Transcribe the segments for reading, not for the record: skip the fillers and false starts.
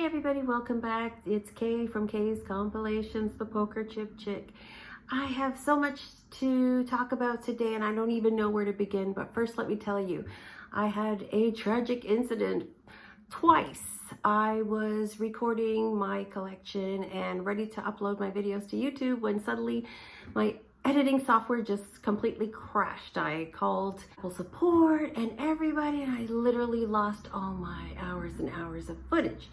Hey everybody, welcome back. It's Kay from Kay's Compilations, the Poker Chip Chick. I have so much to talk about today and I don't even know where to begin, but first let me tell you, I had a tragic incident twice. I was recording my collection and ready to upload my videos to YouTube when suddenly my editing software just completely crashed. I called support and everybody, and I literally lost all my hours and hours of footage.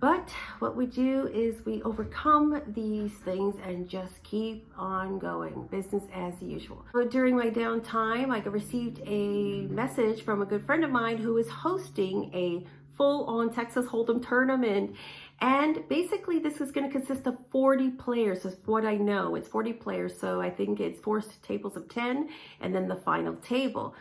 But what we do is we overcome these things and just keep on going, business as usual. So during my downtime, I received a message from a good friend of mine who is hosting a full-on Texas Hold'em tournament. And basically this is going to consist of 40 players, is what I know. It's 40 players, so I think it's 4 tables of 10 and then the final table.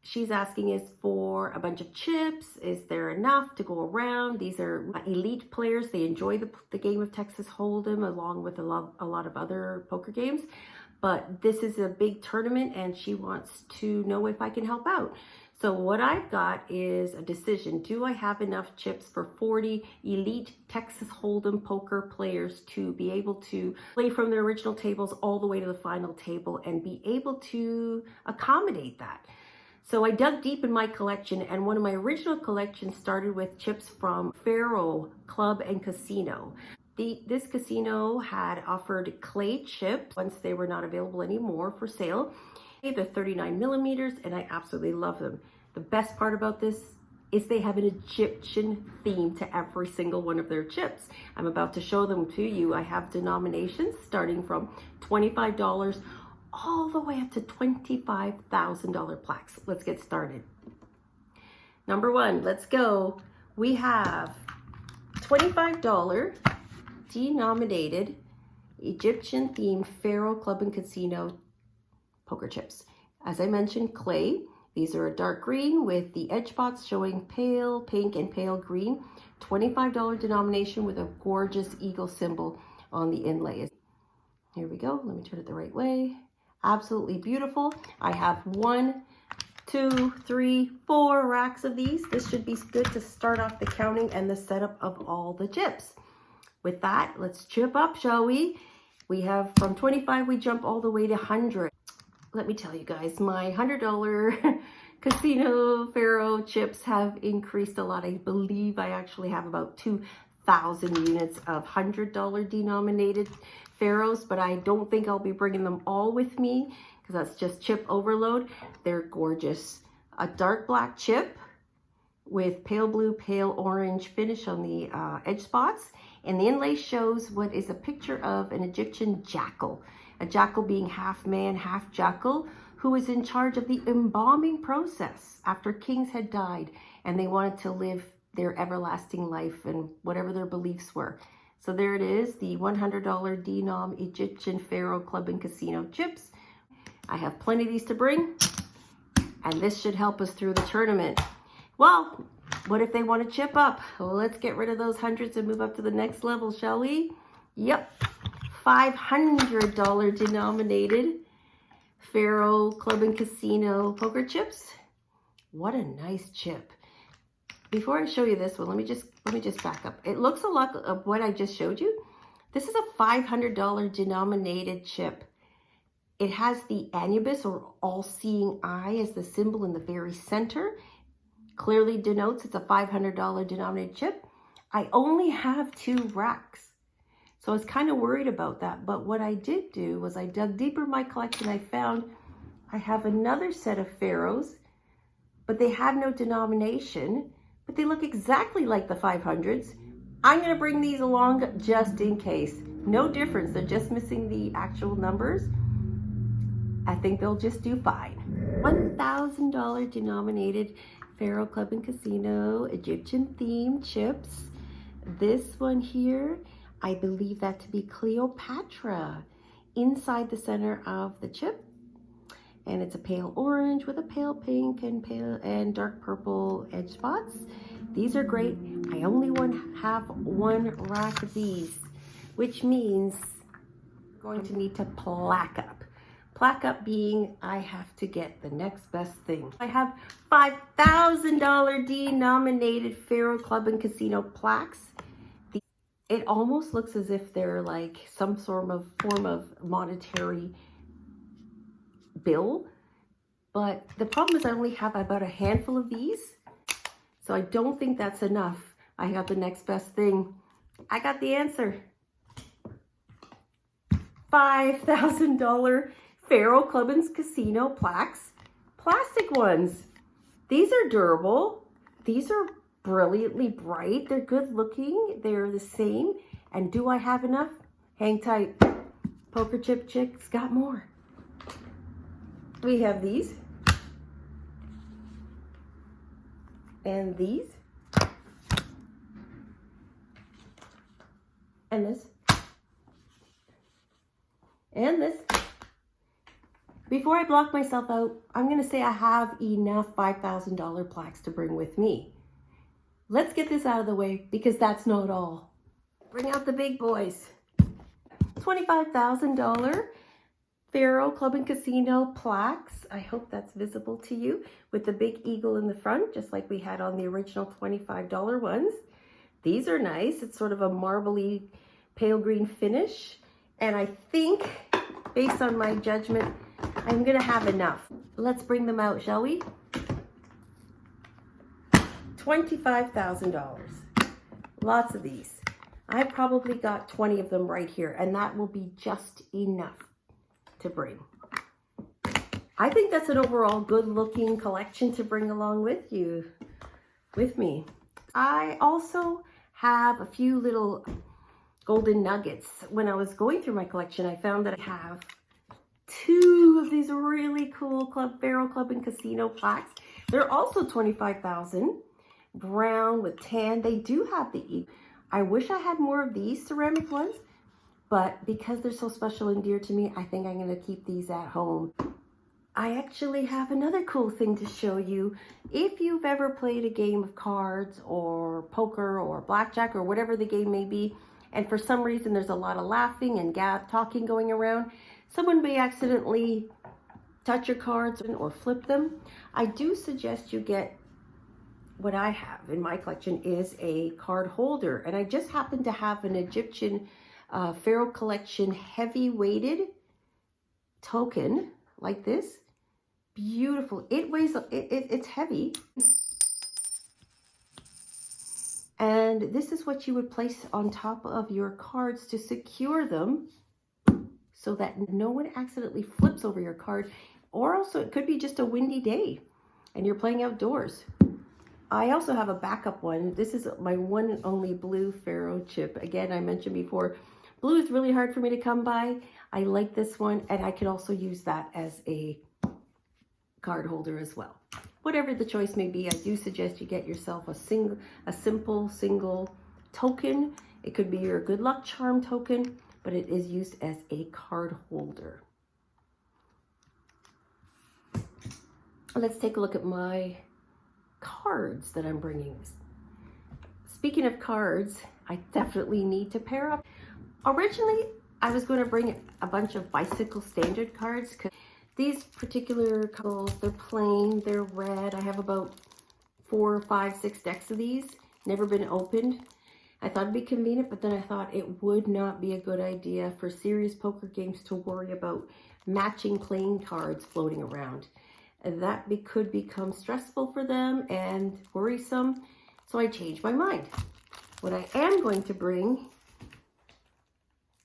She's asking is for a bunch of chips. Is there enough to go around? These are elite players. They enjoy the game of Texas Hold'em along with a lot of other poker games. But this is a big tournament and she wants to know if I can help out. So what I've got is a decision. Do I have enough chips for 40 elite Texas Hold'em poker players to be able to play from their original tables all the way to the final table and be able to accommodate that? So I dug deep in my collection, and one of my original collections started with chips from Pharaoh Club and Casino. This casino had offered clay chips once they were not available anymore for sale. They're 39 millimeters and I absolutely love them. The best part about this is they have an Egyptian theme to every single one of their chips. I'm about to show them to you. I have denominations starting from $25 all the way up to $25,000 plaques. Let's get started. Number one, let's go. We have $25 denominated Egyptian themed Pharaoh Club and Casino poker chips. As I mentioned, clay. These are a dark green with the edge spots showing pale pink and pale green. $25 denomination with a gorgeous eagle symbol on the inlay. Here we go. Let me turn it the right way. Absolutely beautiful. I have 1, 2, 3, 4 racks of these. This should be good to start off the counting and the setup of all the chips. With that, let's chip up, shall we? We have from 25, we jump all the way to 100. Let me tell you guys, my $100 Casino Pharaoh chips have increased a lot. I believe I actually have about 2,000 units of $100 denominated Pharaohs, but I don't think I'll be bringing them all with me because that's just chip overload. They're gorgeous. A dark black chip with pale blue, pale orange finish on the edge spots. And the inlay shows what is a picture of an Egyptian jackal. A jackal being half man, half jackal, who is in charge of the embalming process after kings had died and they wanted to live their everlasting life and whatever their beliefs were. So there it is, the $100 denom Egyptian Pharaoh Club and Casino chips. I have plenty of these to bring, and this should help us through the tournament. Well, what if they want to chip up? Well, let's get rid of those hundreds and move up to the next level, shall we? Yep, $500 denominated Pharaoh Club and Casino poker chips. What a nice chip. Before I show you this one, let me just back up. It looks a lot of what I just showed you. This is a $500 denominated chip. It has the Anubis or all-seeing eye as the symbol in the very center. Clearly denotes it's a $500 denominated chip. I only have 2 racks. So I was kind of worried about that. But what I did do was I dug deeper in my collection. I found I have another set of Pharaohs, but they have no denomination. But they look exactly like the 500s. I'm going to bring these along just in case. No difference. They're just missing the actual numbers. I think they'll just do fine. $1,000 denominated Pharaoh Club and Casino Egyptian themed chips. This one here, I believe that to be Cleopatra inside the center of the chip. And it's a pale orange with a pale pink and dark purple edge spots. These are great. I only have 1 rack of these, which means I'm going to need to plaque up. Plaque up being I have to get the next best thing. I have $5,000 denominated Pharaoh Club and Casino plaques. It almost looks as if they're like some sort of form of monetary bill. But the problem is I only have about a handful of these. So I don't think that's enough. I got the next best thing. I got the answer. $5,000 Pharaoh Club and Casino plaques. Plastic ones. These are durable. These are brilliantly bright. They're good looking. They're the same. And do I have enough? Hang tight. Poker Chip Chick's got more. We have these. And these. And this. And this. Before I block myself out, I'm going to say I have enough $5,000 plaques to bring with me. Let's get this out of the way because that's not all. Bring out the big boys. $25,000 Pharaoh Club and Casino plaques. I hope that's visible to you with the big eagle in the front, just like we had on the original $25 ones. These are nice. It's sort of a marbly pale green finish. And I think, based on my judgment, I'm going to have enough. Let's bring them out, shall we? $25,000. Lots of these. I've probably got 20 of them right here, and that will be just enough to bring. I think that's an overall good-looking collection to bring along with me. I also have a few little golden nuggets. When I was going through my collection, I found that I have 2 of these really cool Pharaoh Club and Casino plaques. They're also $25,000, brown with tan. They do have the E. I wish I had more of these ceramic ones, but because they're so special and dear to me, I think I'm going to keep these at home. I actually have another cool thing to show you. If you've ever played a game of cards or poker or blackjack or whatever the game may be, and for some reason there's a lot of laughing and talking going around, someone may accidentally touch your cards or flip them. I do suggest you get, what I have in my collection is a card holder. And I just happen to have an Egyptian Pharaoh collection heavy weighted token like this. Beautiful. It weighs, it's heavy. And this is what you would place on top of your cards to secure them so that no one accidentally flips over your card. Or also it could be just a windy day and you're playing outdoors. I also have a backup one. This is my one and only blue Pharaoh chip. Again, I mentioned before, blue is really hard for me to come by. I like this one, and I can also use that as a card holder as well. Whatever the choice may be, I do suggest you get yourself a simple single token. It could be your good luck charm token, but it is used as a card holder. Let's take a look at my cards that I'm bringing. Speaking of cards, I definitely need to pair up. Originally, I was going to bring a bunch of bicycle standard cards because these particular cards, they're plain, they're red. I have about 4, 5, 6 decks of these, never been opened. I thought it'd be convenient, but then I thought it would not be a good idea for serious poker games to worry about matching playing cards floating around. And that could become stressful for them and worrisome. So I changed my mind. What I am going to bring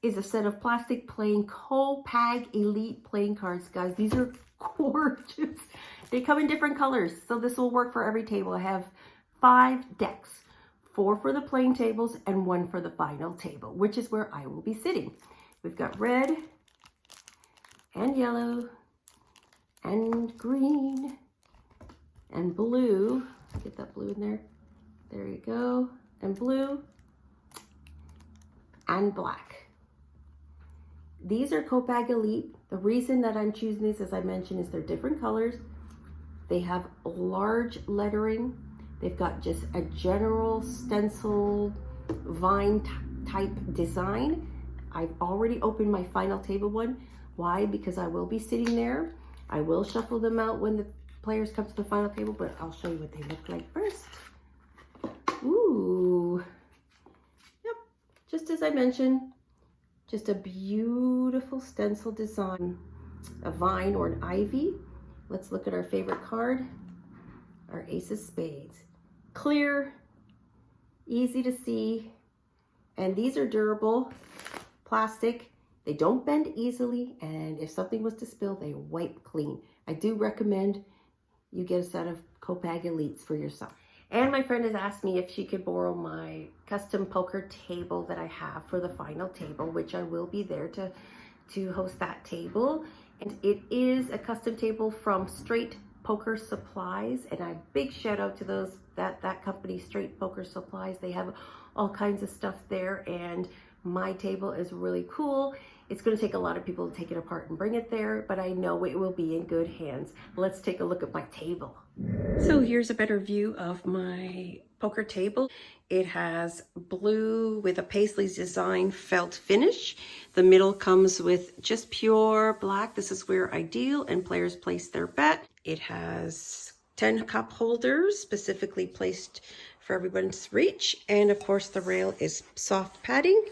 is a set of plastic playing Copag Elite playing cards, guys. These are gorgeous. They come in different colors, so this will work for every table. I have 5 decks, 4 for the playing tables and 1 for the final table, which is where I will be sitting. We've got red and yellow and green and blue. Get that blue in there. There you go. And blue and black. These are Copag Elite. The reason that I'm choosing these, as I mentioned, is they're different colors. They have large lettering. They've got just a general stencil vine type design. I've already opened my final table one. Why? Because I will be sitting there. I will shuffle them out when the players come to the final table, but I'll show you what they look like first. Ooh. Yep, just as I mentioned, just a beautiful stencil design, a vine or an ivy. Let's look at our favorite card, our Ace of Spades. Clear, easy to see, and these are durable, plastic. They don't bend easily, and if something was to spill, they wipe clean. I do recommend you get a set of Copag Elites for yourself. And my friend has asked me if she could borrow my custom poker table that I have for the final table, which I will be there to host that table. And it is a custom table from Straight Poker Supplies, and a big shout out to that company, Straight Poker Supplies. They have all kinds of stuff there, and my table is really cool. It's going to take a lot of people to take it apart and bring it there, but I know it will be in good hands. Let's take a look at my table. So here's a better view of my poker table. It has blue with a paisley design felt finish. The middle comes with just pure black. This is where I deal and players place their bet. It has 10 cup holders specifically placed for everyone's reach. And of course the rail is soft padding,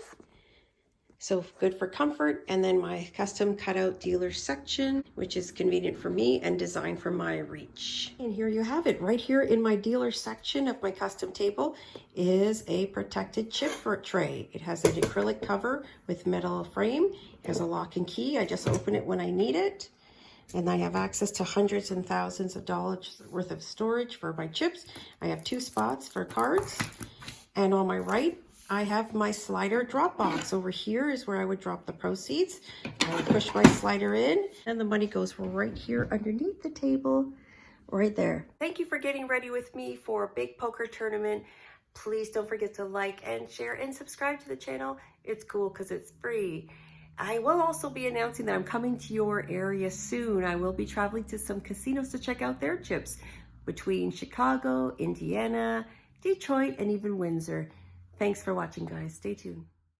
so good for comfort. And then my custom cutout dealer section, which is convenient for me and designed for my reach. And here you have it. Right here in my dealer section of my custom table is a protected chip tray. It has an acrylic cover with metal frame. It has a lock and key. I just open it when I need it. And I have access to hundreds and thousands of dollars worth of storage for my chips. I have 2 spots for cards. And on my right, I have my slider drop box. Over here is where I would drop the proceeds. I would push my slider in, and the money goes right here underneath the table, right there. Thank you for getting ready with me for a big poker tournament. Please don't forget to like and share and subscribe to the channel. It's cool because it's free. I will also be announcing that I'm coming to your area soon. I will be traveling to some casinos to check out their chips between Chicago, Indiana, Detroit, and even Windsor. Thanks for watching, guys. Stay tuned.